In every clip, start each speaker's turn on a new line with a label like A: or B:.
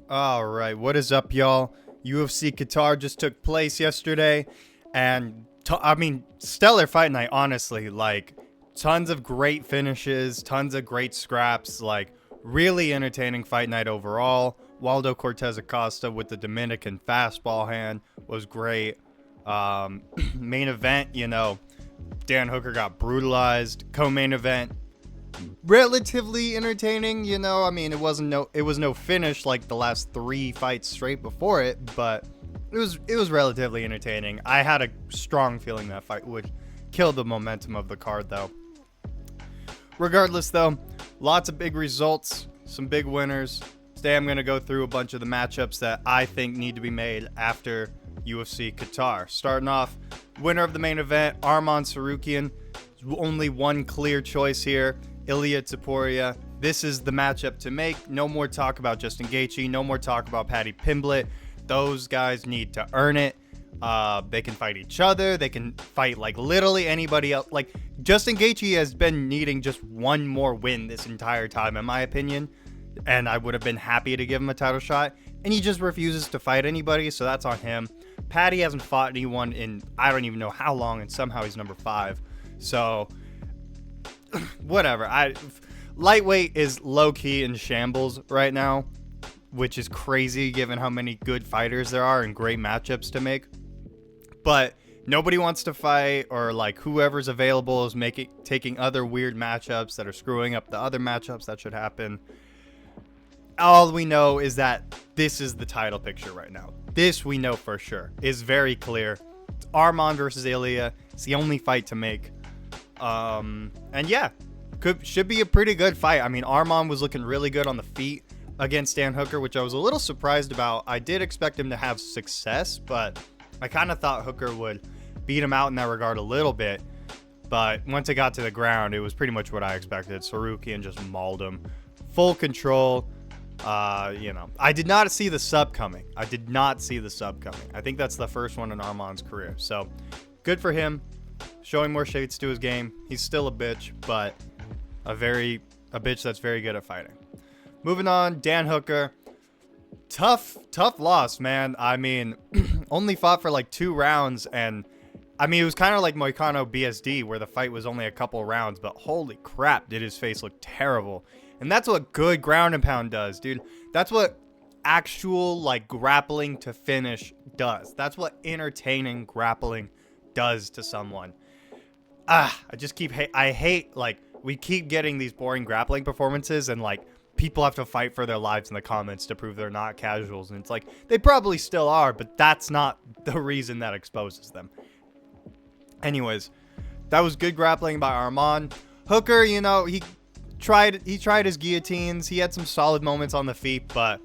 A: All right, what is up, y'all? UFC Qatar just took place yesterday, and stellar fight night. Honestly, like tons of great finishes, tons of great scraps. Like really entertaining fight night overall. Waldo Cortez Acosta with the Dominican fastball hand was great. Main event, Dan Hooker got brutalized. Co-main event, relatively entertaining. It was no finish like the last three fights straight before it, but it was relatively entertaining. I had a strong feeling that fight would kill the momentum of the card, though. Regardless, though, lots of big results, some big winners. Today I'm going to go through a bunch of the matchups that I think need to be made after UFC Qatar. Starting off, winner of the main event, Arman Tsarukyan. Only one clear choice here, Ilia Topuria. This is the matchup to make. No more talk about Justin Gaethje. No more talk about Paddy Pimblett. Those guys need to earn it. They can fight each other. They can fight like literally anybody else. Like Justin Gaethje has been needing just one more win this entire time, in my opinion. And I would have been happy to give him a title shot. And he just refuses to fight anybody, so that's on him. Paddy hasn't fought anyone in I don't even know how long, and somehow he's number 5. So, whatever. Lightweight is low-key in shambles right now, which is crazy given how many good fighters there are and great matchups to make. But nobody wants to fight, or like whoever's available is taking other weird matchups that are screwing up the other matchups that should happen. All we know is that this is the title picture right now. This we know for sure is very clear. It's Arman versus Ilia. It's the only fight to make. And yeah, should be a pretty good fight. I mean, Arman was looking really good on the feet against Dan Hooker, which I was a little surprised about. I did expect him to have success, but I kind of thought Hooker would beat him out in that regard a little bit. But once it got to the ground, it was pretty much what I expected. Tsarukyan just mauled him. Full control. I did not see the sub coming. I think that's the first one in Arman's career. So good for him. Showing more shades to his game. He's still a bitch, but a bitch that's very good at fighting. Moving on, Dan Hooker. Tough loss, man. I mean, only fought for like 2 rounds, and I mean, it was kind of like Moicano BSD, where the fight was only a couple rounds, but holy crap, did his face look terrible. And that's what good ground and pound does, dude. That's what actual, like, grappling to finish does. That's what entertaining grappling does to someone. I hate, like, we keep getting these boring grappling performances, and, like, people have to fight for their lives in the comments to prove they're not casuals. And it's like, they probably still are, but that's not the reason that exposes them. Anyways, that was good grappling by Arman. Hooker, he tried his guillotines. He had some solid moments on the feet, but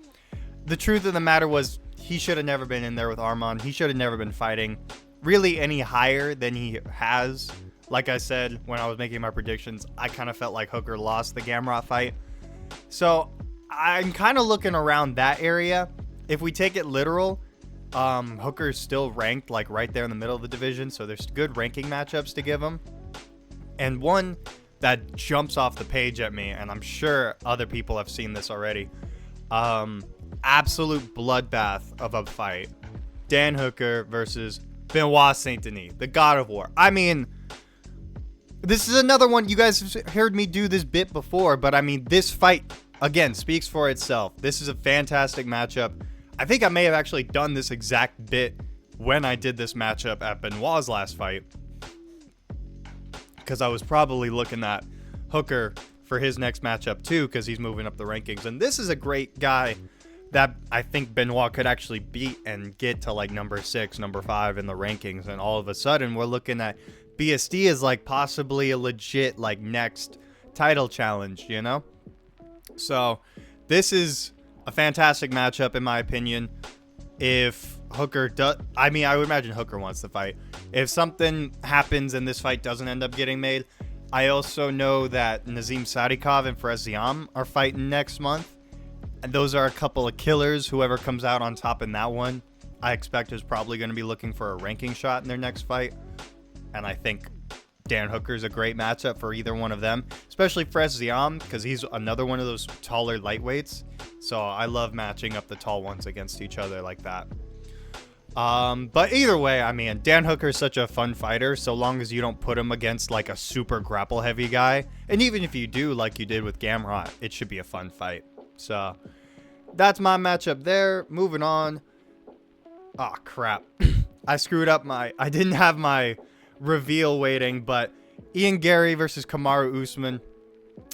A: the truth of the matter was he should have never been in there with Arman. He should have never been fighting really any higher than he has. Like I said when I was making my predictions, I kind of felt like Hooker lost the Gamrot fight. So I'm kind of looking around that area. If we take it literal, Hooker's still ranked like right there in the middle of the division, so there's good ranking matchups to give him. And one that jumps off the page at me, and I'm sure other people have seen this already. Absolute bloodbath of a fight. Dan Hooker versus Benoit Saint-Denis, the God of War. I mean, this is another one. You guys have heard me do this bit before, but I mean, this fight, again, speaks for itself. This is a fantastic matchup. I think I may have actually done this exact bit when I did this matchup at Benoit's last fight, because I was probably looking at Hooker for his next matchup too, because he's moving up the rankings. And this is a great guy that I think Benoit could actually beat and get to like number 6, number 5 in the rankings. And all of a sudden we're looking at BSD as like possibly a legit like next title challenge, So this is a fantastic matchup in my opinion. If Hooker does, I would imagine Hooker wants the fight. If something happens and this fight doesn't end up getting made, I also know that Nazim Sadikov and Fares Ziam are fighting next month. And those are a couple of killers. Whoever comes out on top in that one, I expect is probably going to be looking for a ranking shot in their next fight. And I think Dan Hooker's a great matchup for either one of them, especially Fresh Ziam, because he's another one of those taller lightweights. So I love matching up the tall ones against each other like that. But either way, I mean, Dan Hooker is such a fun fighter, so long as you don't put him against like a super grapple heavy guy. And even if you do, like you did with Gamrot, it should be a fun fight. So that's my matchup there. Moving on. Oh, crap. I screwed up I didn't have my reveal waiting, but Ian Gary versus Kamaru Usman.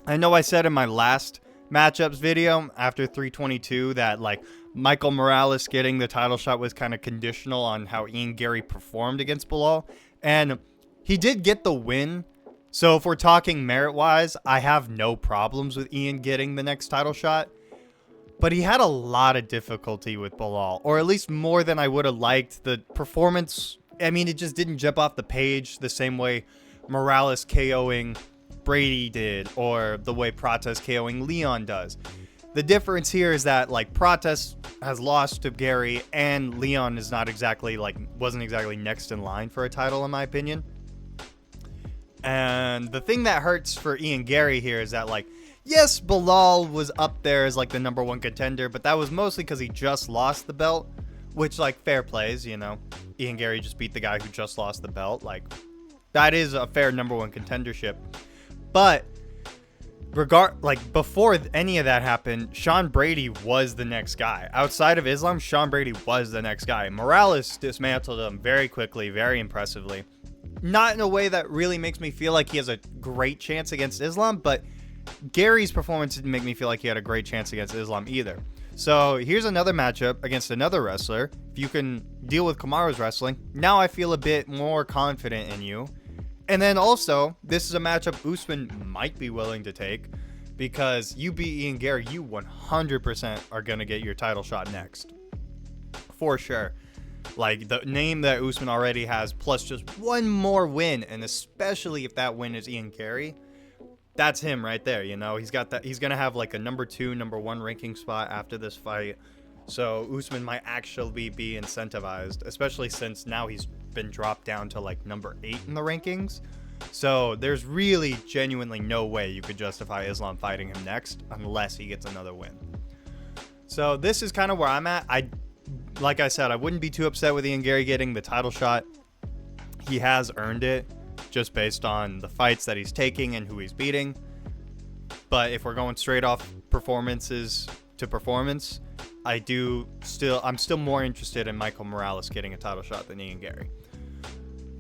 A: I know I said in my last matchups video after 322 that like Michael Morales getting the title shot was kind of conditional on how Ian Gary performed against Bilal, and he did get the win. So if we're talking merit wise, I have no problems with Ian getting the next title shot. But he had a lot of difficulty with Bilal, or at least more than I would have liked. The performance, I mean, it just didn't jump off the page the same way Morales KOing Brady did, or the way Prates KOing Leon does. The difference here is that, like, Prates has lost to Gary, and Leon is not exactly, like, wasn't exactly next in line for a title, in my opinion. And the thing that hurts for Ian Gary here is that, like, yes, Bilal was up there as, like, the #1 contender, but that was mostly because he just lost the belt, which, like, fair plays, you know. Ian Gary just beat the guy who just lost the belt. Like, that is a fair #1 contendership. But, before any of that happened, Sean Brady was the next guy. Outside of Islam, Sean Brady was the next guy. Morales dismantled him very quickly, very impressively. Not in a way that really makes me feel like he has a great chance against Islam, but Gary's performance didn't make me feel like he had a great chance against Islam either. So here's another matchup against another wrestler. If you can deal with Kamaru's wrestling, now I feel a bit more confident in you. And then also, this is a matchup Usman might be willing to take, because you beat Ian Gary, you 100% are going to get your title shot next. For sure. Like, the name that Usman already has, plus just one more win, and especially if that win is Ian Gary, that's him right there, you know. He's got that. He's going to have like a #2, #1 ranking spot after this fight. So Usman might actually be incentivized, especially since now he's been dropped down to like #8 in the rankings. So there's really genuinely no way you could justify Islam fighting him next unless he gets another win. So this is kind of where I'm at. Like I said, I wouldn't be too upset with Ian Gary getting the title shot. He has earned it just based on the fights that he's taking and who he's beating. But if we're going straight off performances to performance, I'm still more interested in Michael Morales getting a title shot than Ian Gary.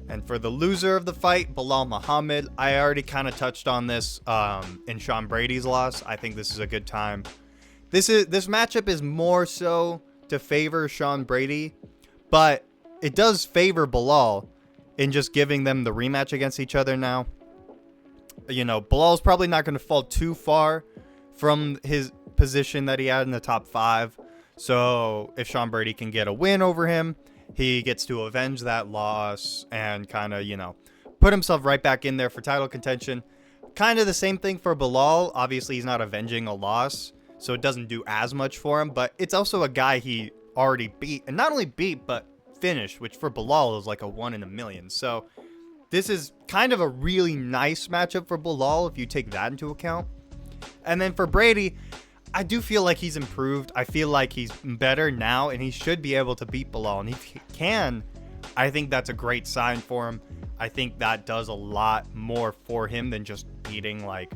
A: And for the loser of the fight, Bilal Muhammad, I already kind of touched on this in Sean Brady's loss. I think this is a good time. This matchup is more so to favor Sean Brady, but it does favor Bilal in just giving them the rematch against each other now. You know, Bilal's probably not going to fall too far from his position that he had in the top 5. So if Sean Brady can get a win over him, he gets to avenge that loss and kind of, you know, put himself right back in there for title contention. Kind of the same thing for Bilal. Obviously, he's not avenging a loss, so it doesn't do as much for him. But it's also a guy he already beat. And not only beat, but finished, which for Bilal is like a 1 in a million. So this is kind of a really nice matchup for Bilal if you take that into account. And then for Brady, I do feel like he's improved. I feel like he's better now, and he should be able to beat Bilal. And if he can, I think that's a great sign for him. I think that does a lot more for him than just beating like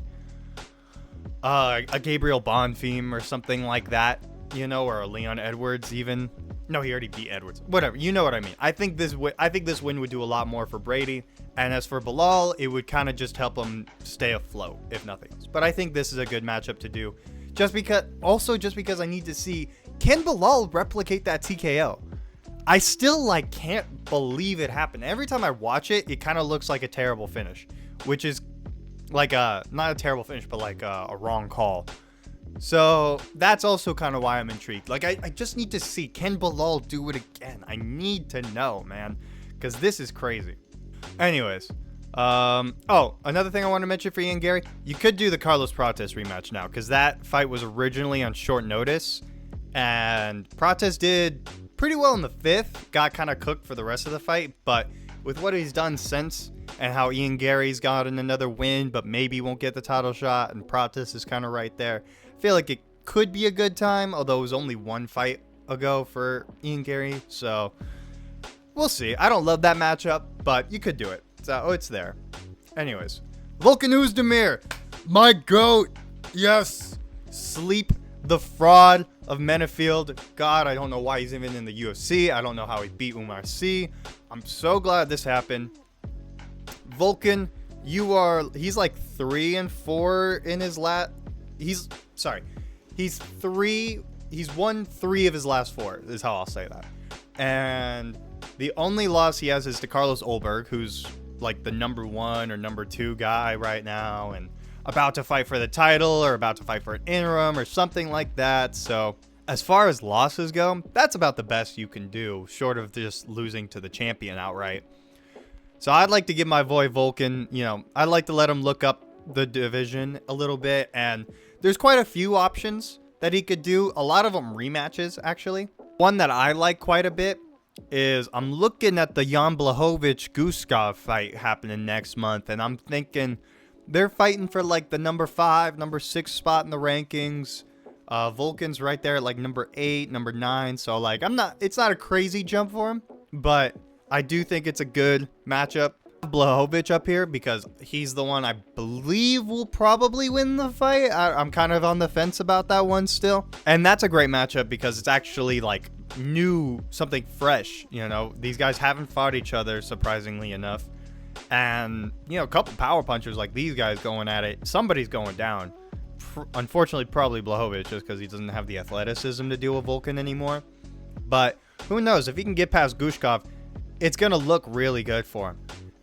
A: a Gabriel Bonfim or something like that, you know, or a Leon Edwards even. No, he already beat Edwards. Whatever, you know what I mean. I think this win would do a lot more for Brady. And as for Bilal, it would kind of just help him stay afloat, if nothing else. But I think this is a good matchup to do. Just because I need to see, can Bilal replicate that TKO? I still can't believe it happened. Every time I watch it, it kind of looks like a terrible finish, which is like not a terrible finish, but like a wrong call. So that's also kind of why I'm intrigued. Like I just need to see, can Bilal do it again? I need to know, man, because this is crazy. Anyways, another thing I want to mention for Ian Gary, you could do the Carlos Prates rematch now, because that fight was originally on short notice, and Prates did pretty well in the 5th, got kind of cooked for the rest of the fight, but with what he's done since, and how Ian Gary's gotten another win, but maybe won't get the title shot, and Pratis is kind of right there. I feel like it could be a good time, although it was only one fight ago for Ian Gary, so we'll see. I don't love that matchup, but you could do it. So it's there. Anyways, Volkan Oezdemir, my GOAT. Yes. Sleep the fraud of Menefield. God, I don't know why he's even in the UFC. I don't know how he beat Umar Sy. I'm so glad this happened. Volkan, he's like 3-4 in his he's won 3 of his last 4 is how I'll say that. And the only loss he has is to Carlos Ulberg, who's like the number 1 or number 2 guy right now and about to fight for the title or about to fight for an interim or something like that. So as far as losses go, that's about the best you can do, short of just losing to the champion outright. So I'd like to give my boy Volkan, I'd like to let him look up the division a little bit. And there's quite a few options that he could do. A lot of them rematches, actually. One that I like quite a bit is I'm looking at the Jan Blachowicz-Guskov fight happening next month. And I'm thinking they're fighting for like the number 5, number 6 spot in the rankings. Volkan's right there at like number 8, number 9. So like it's not a crazy jump for him, but I do think it's a good matchup. Blachowicz up here because he's the one I believe will probably win the fight. I'm kind of on the fence about that one still. And that's a great matchup because it's actually like new, something fresh. These guys haven't fought each other, surprisingly enough. And, a couple power punchers like these guys going at it. Somebody's going down. Unfortunately, probably Blachowicz, just because he doesn't have the athleticism to deal with Volkan anymore. But who knows? If he can get past Guskov, it's going to look really good for him.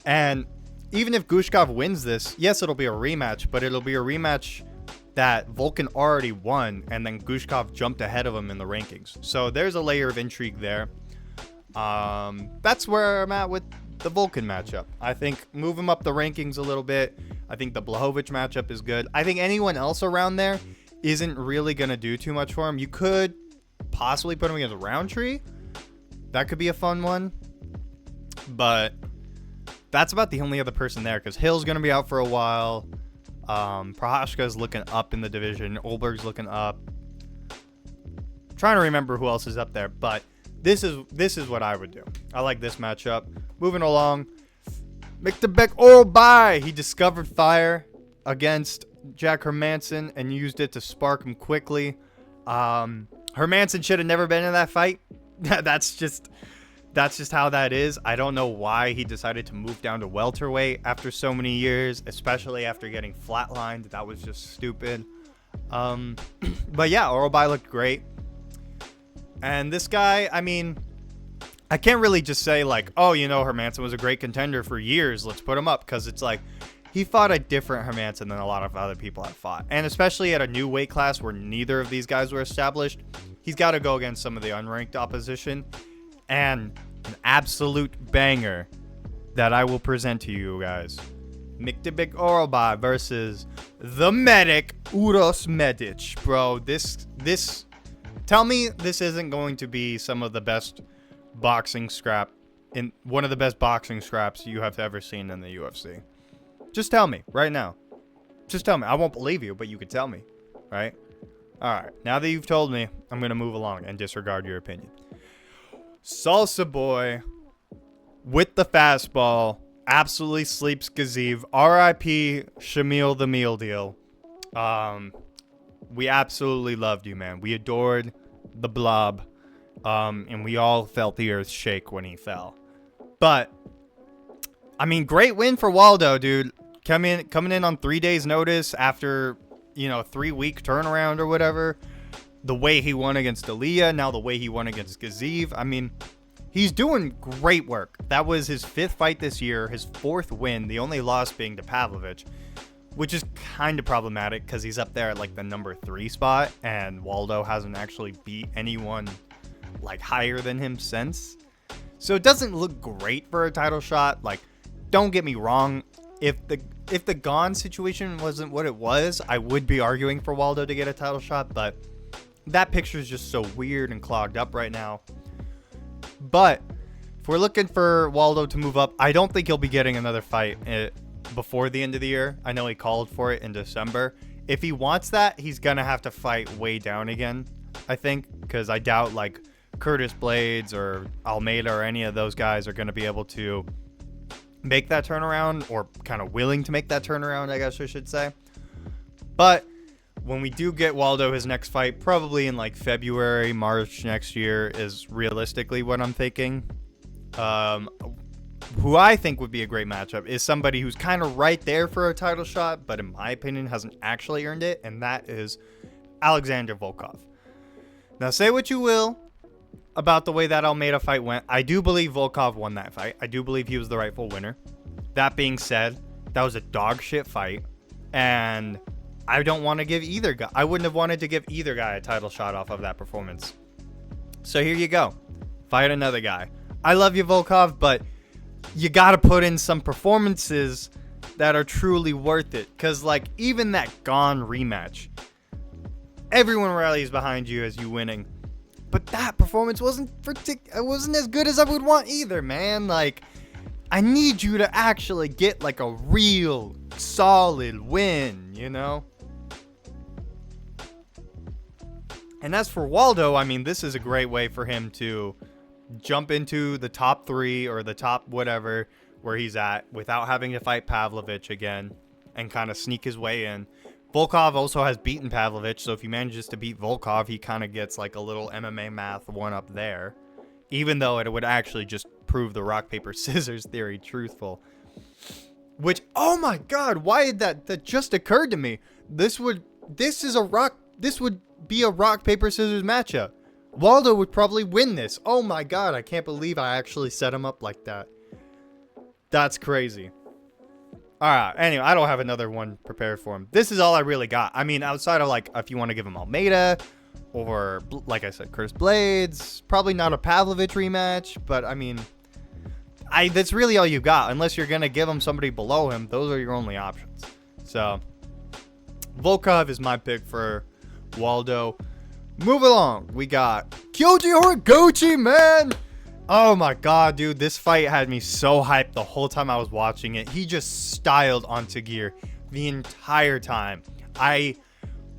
A: And even if Guskov wins this, yes, it'll be a rematch, but it'll be a rematch that Volkan already won, and then Guskov jumped ahead of him in the rankings. So there's a layer of intrigue there. That's where I'm at with the Volkan matchup. I think move him up the rankings a little bit. I think the Blachowicz matchup is good. I think anyone else around there isn't really going to do too much for him. You could possibly put him against Roundtree. That could be a fun one. But that's about the only other person there because Hill's going to be out for a while. Prohashka's looking up in the division. Olberg's looking up. I'm trying to remember who else is up there, but this is what I would do. I like this matchup. Moving along, Miktebek Orbai. He discovered fire against Jack Hermansson and used it to spark him quickly. Hermansson should have never been in that fight. That's just how that is. I don't know why he decided to move down to welterweight after so many years, especially after getting flatlined. That was just stupid. But yeah, Orbai looked great. And this guy, I mean, I can't really just say like, oh, Hermansson was a great contender for years. Let's put him up. Because it's like, he fought a different Hermansson than a lot of other people have fought. And especially at a new weight class where neither of these guys were established, he's got to go against some of the unranked opposition. And an absolute banger that I will present to you guys. Miktebek Orbai versus the medic, Uros Medic. Bro, this... Tell me this isn't going to be some of the best boxing scrap in one of the best boxing scraps you have ever seen in the UFC. Just tell me right now. Just tell me. I won't believe you, but you could tell me, right? All right. Now that you've told me, I'm going to move along and disregard your opinion. Salsa Boy with the fastball absolutely sleeps Gaziv. R.I.P. Shamil the Meal Deal. We absolutely loved you, man. We adored the blob. And we all felt the earth shake when he fell. But, I mean, great win for Waldo, dude. Coming in on 3 days notice after, 3-week turnaround or whatever. The way he won against D'Elia, now the way he won against Gaziv. I mean, he's doing great work. That was his 5th fight this year, his 4th win, the only loss being to Pavlovich. Which is kind of problematic because he's up there at like the number 3 spot. And Waldo hasn't actually beat anyone like higher than him since. So it doesn't look great for a title shot. Like, don't get me wrong. If the Gon situation wasn't what it was, I would be arguing for Waldo to get a title shot. But that picture is just so weird and clogged up right now. But if we're looking for Waldo to move up, I don't think he'll be getting another fight before the end of the year. I know he called for it in December. If he wants that, he's going to have to fight way down again, I think, because I doubt like Curtis Blades or Almeida or any of those guys are going to be able to make that turnaround, or kind of willing to make that turnaround, I guess I should say. But when we do get Waldo his next fight, probably in like February, March next year is realistically what I'm thinking. Who I think would be a great matchup is somebody who's kind of right there for a title shot, but in my opinion hasn't actually earned it, and that is Alexander Volkov. Now, say what you will about the way that Almeida fight went. I do believe Volkov won that fight. I do believe he was the rightful winner. That being said, that was a dog shit fight, and I don't want to give either guy. I wouldn't have wanted to give either guy a title shot off of that performance. So here you go. Fight another guy. I love you, Volkov, but you got to put in some performances that are truly worth it. Because, like, even that Gone rematch, everyone rallies behind you as you winning. But that performance wasn't as good as I would want either, man. Like, I need you to actually get, like, a real solid win, you know? And as for Waldo, I mean, this is a great way for him to jump into the top 3 or the top whatever where he's at without having to fight Pavlovich again and kind of sneak his way in. Volkov also has beaten Pavlovich, so if he manages to beat Volkov, he kind of gets like a little MMA math one up there, even though it would actually just prove the rock, paper, scissors theory truthful. Which, oh my god, why did that just occurred to me? This would be a rock, paper, scissors matchup. Waldo would probably win this. Oh my god, I can't believe I actually set him up like that. That's crazy. Alright, anyway, I don't have another one prepared for him. This is all I really got. I mean, outside of, like, if you want to give him Almeida, or, like I said, Curtis Blades, probably not a Pavlovich rematch, but, I mean, that's really all you got. Unless you're going to give him somebody below him, those are your only options. So, Volkov is my pick for Waldo. Move along. We got Kyoji Horiguchi, man. Oh my god, dude. This fight had me so hyped the whole time I was watching it. He just styled on Tagir the entire time. I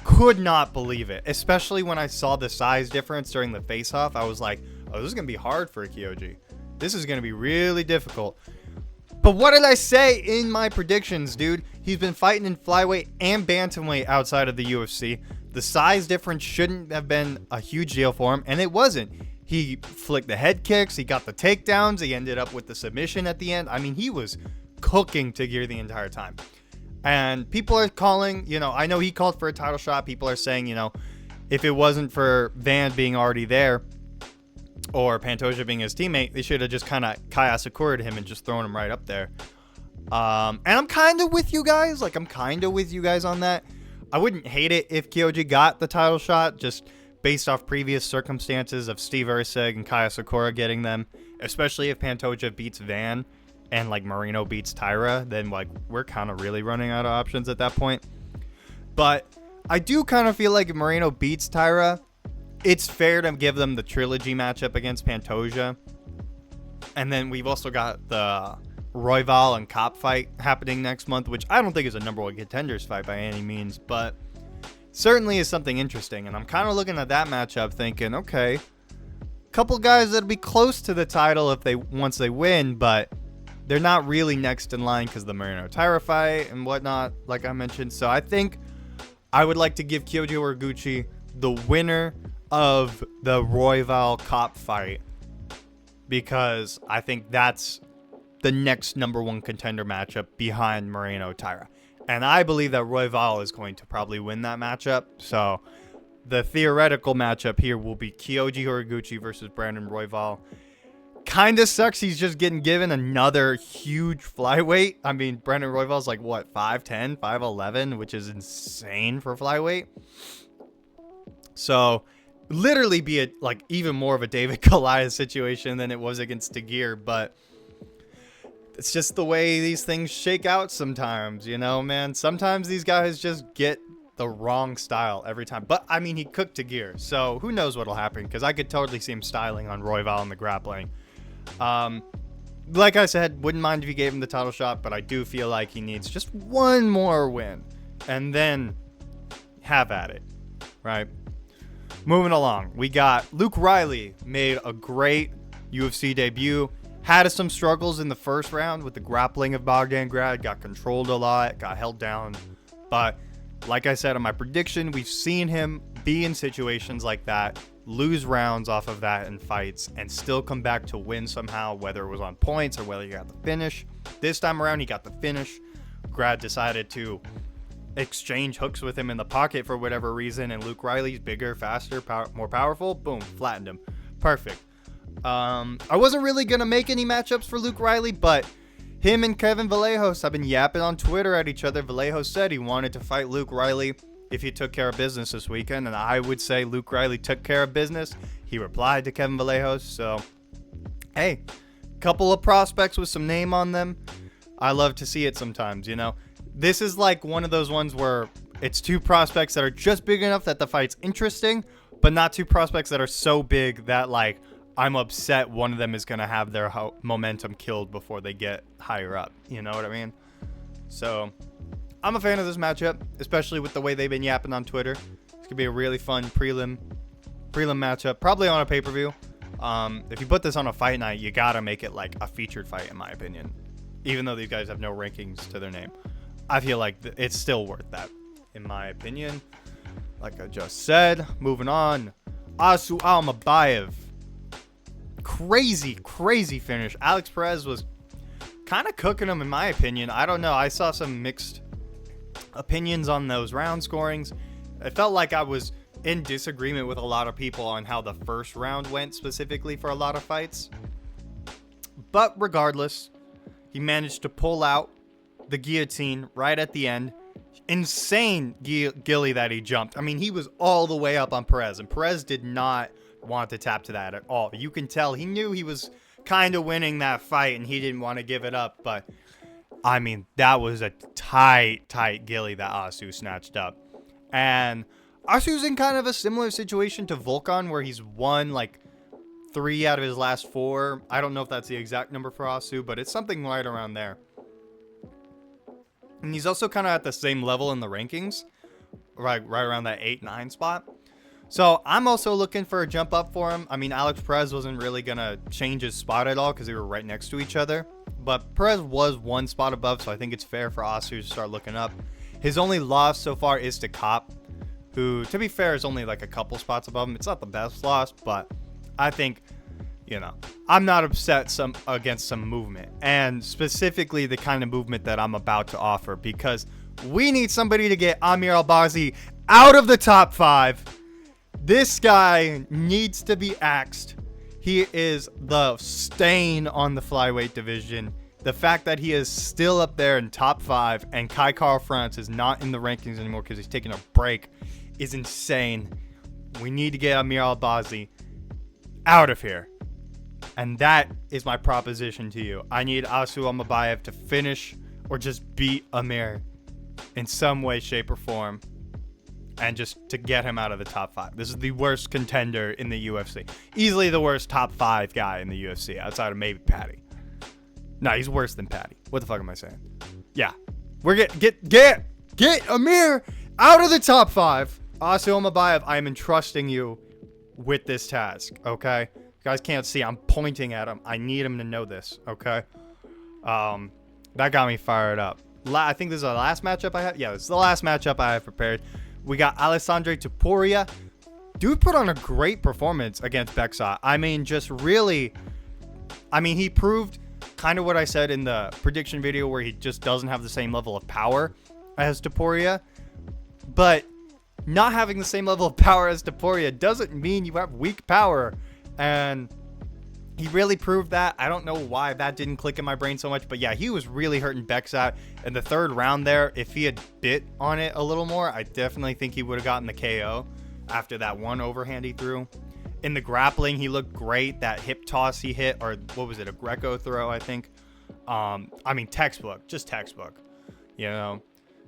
A: could not believe it. Especially when I saw the size difference during the face-off. I was like, oh, this is going to be hard for Kyoji. This is going to be really difficult. But what did I say in my predictions, dude? He's been fighting in flyweight and bantamweight outside of the UFC. The size difference shouldn't have been a huge deal for him, and it wasn't. He flicked the head kicks, he got the takedowns, he ended up with the submission at the end. I mean, he was cooking Tagir the entire time. And people are calling, you know, I know he called for a title shot. People are saying, you know, if it wasn't for Van being already there, or Pantoja being his teammate, they should have just kind of Kai Asakura to him and just thrown him right up there. And I'm kind of with you guys. Like, I'm kind of with you guys on that. I wouldn't hate it if Kyoji got the title shot, just based off previous circumstances of Steve Erceg and Kai Sakura getting them, especially if Pantoja beats Van and, like, Moreno beats Tyra, then, like, we're kind of really running out of options at that point. But I do kind of feel like if Moreno beats Tyra, it's fair to give them the trilogy matchup against Pantoja. And then we've also got the Royval and Kopp fight happening next month, which I don't think is a number 1 contenders fight by any means, but certainly is something interesting. And I'm kind of looking at that matchup thinking, okay, couple guys that'll be close to the title once they win, but they're not really next in line because the Moreno Tyra fight and whatnot, like I mentioned. So I think I would like to give Kyoji Horiguchi the winner of the Royval Kopp fight, because I think that's the next number 1 contender matchup behind Moreno Tyra. And I believe that Royval is going to probably win that matchup. So the theoretical matchup here will be Kyoji Horiguchi versus Brandon Royval. Kind of sucks he's just getting given another huge flyweight. I mean, Brandon Royval's like, what, 5'10", 5'11", which is insane for flyweight. So literally be like even more of a David Goliath situation than it was against Tagir, but it's just the way these things shake out sometimes, you know, man. Sometimes these guys just get the wrong style every time. But, I mean, he cooked Tagir, so who knows what'll happen, because I could totally see him styling on Royval in the grappling. Like I said, wouldn't mind if he gave him the title shot, but I do feel like he needs just one more win and then have at it, right? Moving along, we got Luke Riley, made a great UFC debut. Had some struggles in the first round with the grappling of Bogdan Grad, got controlled a lot, got held down. But like I said in my prediction, we've seen him be in situations like that, lose rounds off of that in fights, and still come back to win somehow, whether it was on points or whether he got the finish. This time around, he got the finish. Grad decided to exchange hooks with him in the pocket for whatever reason, and Luke Riley's bigger, faster, more powerful. Boom, flattened him. Perfect. I wasn't really gonna make any matchups for Luke Riley, but him and Kevin Vallejos have been yapping on Twitter at each other. Vallejos said he wanted to fight Luke Riley if he took care of business this weekend, and I would say Luke Riley took care of business. He replied to Kevin Vallejos, so hey, couple of prospects with some name on them. I love to see it sometimes, you know. This is like one of those ones where it's two prospects that are just big enough that the fight's interesting, but not two prospects that are so big that, like, I'm upset one of them is going to have their momentum killed before they get higher up. You know what I mean? So, I'm a fan of this matchup, especially with the way they've been yapping on Twitter. It's going to be a really fun prelim matchup, probably on a pay-per-view. If you put this on a fight night, you got to make it like a featured fight, in my opinion. Even though these guys have no rankings to their name. I feel like it's still worth that, in my opinion. Like I just said, moving on. Asu Almabayev. Crazy finish. Alex Perez was kind of cooking him, in my opinion. I don't know. I saw some mixed opinions on those round scorings. It felt like I was in disagreement with a lot of people on how the first round went specifically for a lot of fights. But regardless, he managed to pull out the guillotine right at the end. Insane gilly that he jumped. I mean, he was all the way up on Perez, and Perez did not want to tap to that at all. You can tell he knew he was kind of winning that fight, and he didn't want to give it up. But I mean, that was a tight gilly that Asu snatched up. And Asu's in kind of a similar situation to Volkan, where he's won like 3 out of his last 4. I don't know if that's the exact number for Asu, but it's something right around there. And he's also kind of at the same level in the rankings, right around that 8-9 spot. So I'm also looking for a jump up for him. I mean, Alex Perez wasn't really going to change his spot at all because they were right next to each other. But Perez was 1 spot above, so I think it's fair for Asu to start looking up. His only loss so far is to Kopp, who, to be fair, is only like a couple spots above him. It's not the best loss, but I think, you know, I'm not upset against some movement, and specifically the kind of movement that I'm about to offer, because we need somebody to get Amir Albazi out of the top 5. This guy needs to be axed. He is the stain on the flyweight division. The fact that he is still up there in top 5 and Kai Kara France is not in the rankings anymore because he's taking a break is insane. We need to get Amir Albazi out of here. And that is my proposition to you. I need Asu Almabayev to finish or just beat Amir in some way, shape, or form. And just to get him out of the top 5. This is the worst contender in the UFC. Easily the worst top 5 guy in the UFC, outside of maybe Patty. No, he's worse than Patty. What the fuck am I saying? Yeah. We're get Amir out of the top 5. Asu Almabayev, I am entrusting you with this task, okay? You guys can't see. I'm pointing at him. I need him to know this, okay? That got me fired up. I think this is the last matchup I have. Yeah, this is the last matchup I have prepared. We got Alessandro Topuria. Dude put on a great performance against Beksa. I mean, just really... I mean, he proved kind of what I said in the prediction video, where he just doesn't have the same level of power as Topuria. But not having the same level of power as Topuria doesn't mean you have weak power. And he really proved that. I don't know why that didn't click in my brain so much. But yeah, he was really hurting Beksa in the 3rd round there. If he had bit on it a little more, I definitely think he would have gotten the KO after that one overhand he threw. In the grappling, he looked great. That hip toss he hit, or what was it, a Greco throw, I think. I mean, textbook. Just textbook. You know?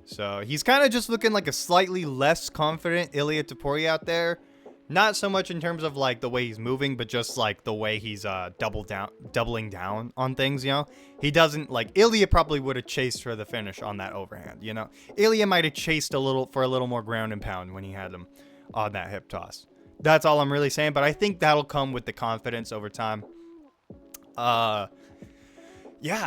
A: So he's kind of just looking like a slightly less confident Ilia Topuria out there. Not so much in terms of like the way he's moving, but just like the way he's doubling down on things, you know? He doesn't like Ilya probably would have chased for the finish on that overhand, you know? Ilya might have chased a little more ground and pound when he had him on that hip toss. That's all I'm really saying, but I think that'll come with the confidence over time. Yeah,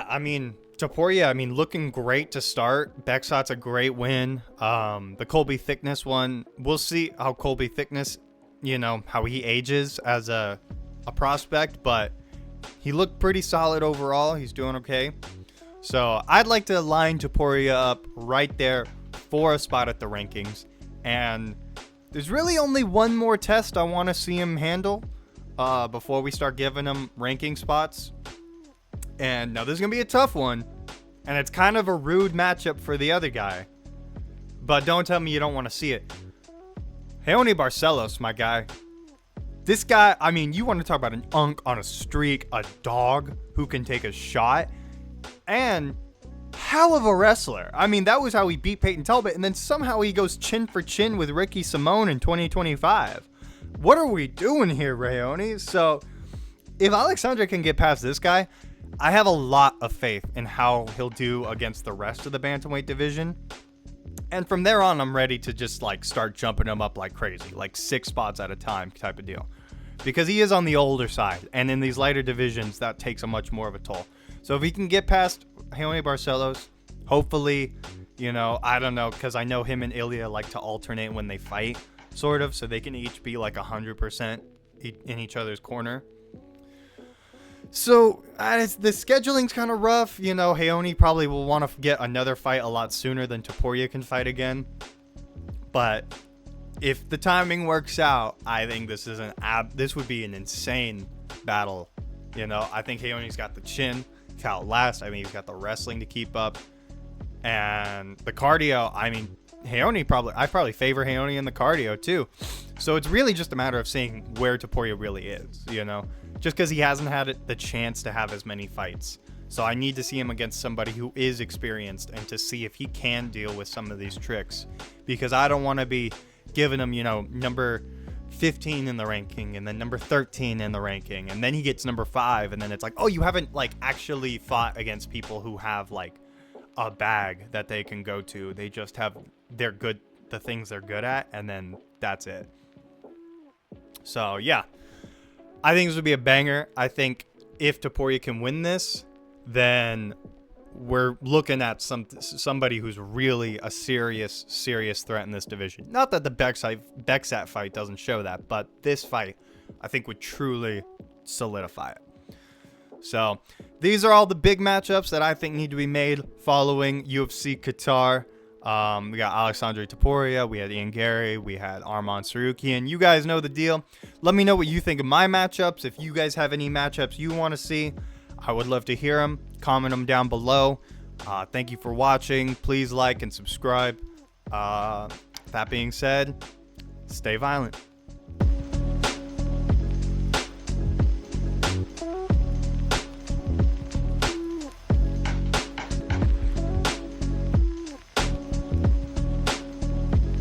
A: I mean, Topuria, I mean, looking great to start. Bekzat's a great win. The Colby Thickness one, we'll see how Colby Thickness, you know, how he ages as a prospect, but he looked pretty solid overall. He's doing okay. So I'd like to line Topuria up right there for a spot at the rankings. And there's really only one more test I want to see him handle before we start giving him ranking spots. And now this is going to be a tough one. And it's kind of a rude matchup for the other guy. But don't tell me you don't want to see it. Raoni Barcelos, my guy. This guy, I mean, you want to talk about an unk on a streak, a dog who can take a shot. And hell of a wrestler. I mean, that was how he beat Peyton Talbot. And then somehow he goes chin for chin with Ricky Simone in 2025. What are we doing here, Raoni? So if Alexandre can get past this guy, I have a lot of faith in how he'll do against the rest of the bantamweight division. And from there on, I'm ready to just like start jumping him up like crazy, like 6 spots at a time type of deal. Because he is on the older side. And in these lighter divisions, that takes a much more of a toll. So if he can get past Raoni Barcelos, hopefully, you know, I don't know, because I know him and Ilya like to alternate when they fight, sort of, so they can each be like 100% in each other's corner. So the scheduling's kind of rough. You know, Raoni probably will want to get another fight a lot sooner than Topuria can fight again. But if the timing works out, I think this would be an insane battle. You know, I think Raoni's got the chin to outlast. I mean, he's got the wrestling to keep up. And the cardio, I mean, I probably favor Raoni in the cardio too. So it's really just a matter of seeing where Topuria really is, you know, just because he hasn't had the chance to have as many fights. So I need to see him against somebody who is experienced and to see if he can deal with some of these tricks, because I don't want to be giving him, you know, number 15 in the ranking and then number 13 in the ranking. And then he gets number 5. And then it's like, oh, you haven't like actually fought against people who have like a bag that they can go to. They just have the things they're good at, and then that's it. So yeah, I think this would be a banger. I think if Topuria can win this, then we're looking at somebody who's really a serious threat in this division. Not that the Bekzat fight doesn't show that, but this fight I think would truly solidify it. So these are all the big matchups that I think need to be made following UFC Qatar. We got Alexandre Topuria, we had Ian Gary, we had Arman Sarukian. You guys know the deal. Let me know what you think of my matchups. If you guys have any matchups you want to see, I would love to hear them. Comment them down below. Thank you for watching. Please like and subscribe. That being said, stay violent.